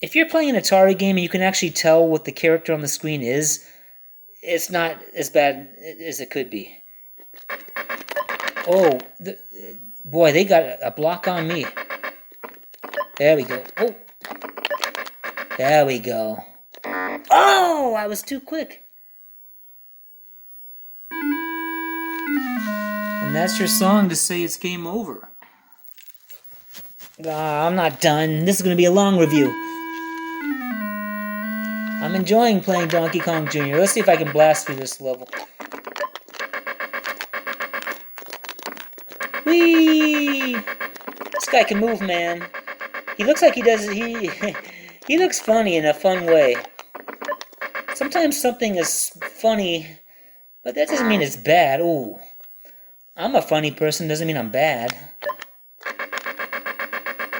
If you're playing an Atari game and you can actually tell what the character on the screen is, it's not as bad as it could be. Oh, boy, they got a block on me. There we go. Oh, there we go. Oh, I was too quick. And that's your song to say it's game over. I'm not done. This is going to be a long review. I'm enjoying playing Donkey Kong Jr. Let's see if I can blast through this level. Whee! This guy can move, man. He looks like he does. He looks funny in a fun way. Sometimes something is funny, but that doesn't mean it's bad. Ooh, I'm a funny person. Doesn't mean I'm bad.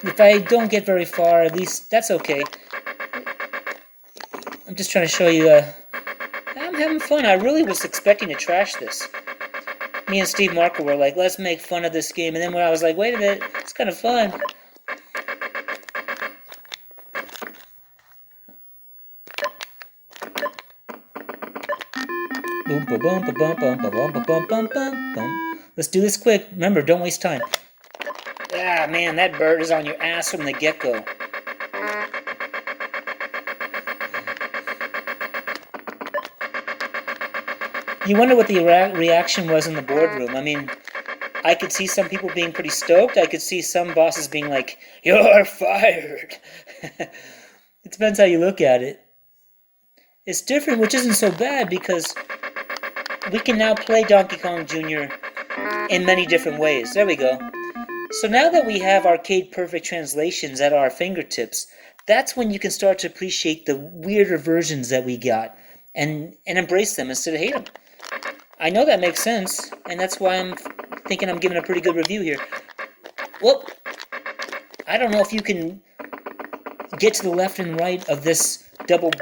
If I don't get very far, at least that's okay. I'm just trying to show you. I'm having fun. I really was expecting to trash this. Me and Steve Marker were like, let's make fun of this game. And then when I was like, wait a minute, it's kind of fun. Boom, boom, boom, boom, boom, boom, boom, boom, boom, boom, boom. Let's do this quick. Remember, don't waste time. Ah, man, that bird is on your ass from the get-go. You wonder what the reaction was in the boardroom. I mean, I could see some people being pretty stoked. I could see some bosses being like, "You're fired." It depends how you look at it. It's different, which isn't so bad because we can now play Donkey Kong Jr. in many different ways. There we go. So now that we have arcade perfect translations at our fingertips, that's when you can start to appreciate the weirder versions that we got and embrace them instead of hate them. I know that makes sense, and that's why I'm thinking I'm giving a pretty good review here. Well, I don't know if you can get to the left and right of this double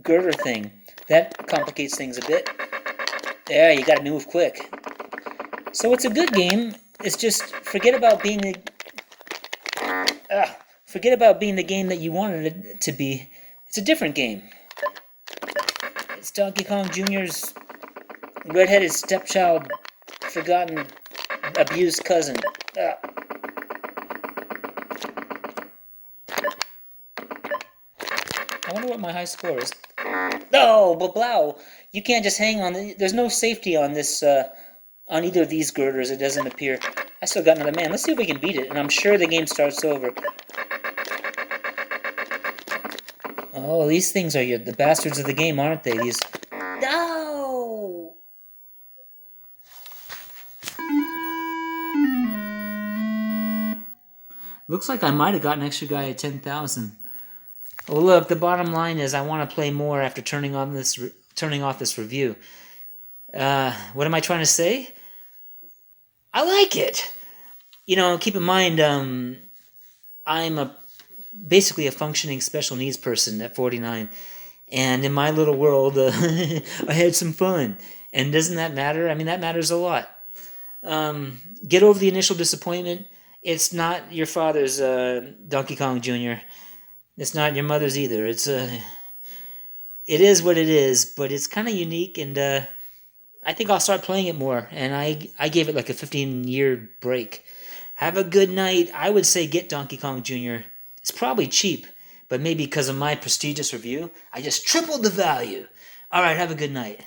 girder thing. That complicates things a bit. There, you gotta move quick. So it's a good game. It's just forget about being the game that you wanted it to be. It's a different game. It's Donkey Kong Jr.'s redheaded stepchild, forgotten, abused cousin. I wonder what my high score is. No, blah. You can't just hang on. There's no safety on this. On either of these girders, it doesn't appear. I still got another man. Let's see if we can beat it, and I'm sure the game starts over. Oh, these things are the bastards of the game, aren't they? These. No! Looks like I might have got an extra guy at 10,000. Well, look, the bottom line is I want to play more after turning off this review. What am I trying to say? I like it. You know, keep in mind, I'm basically a functioning special needs person at 49, and in my little world, I had some fun. And doesn't that matter? I mean, that matters a lot. Get over the initial disappointment. It's not your father's Donkey Kong Jr. It's not your mother's either. It is what it is, but it's kind of unique, and I think I'll start playing it more, and I gave it like a 15-year break. Have a good night. I would say get Donkey Kong Jr. It's probably cheap, but maybe because of my prestigious review, I just tripled the value. All right, have a good night.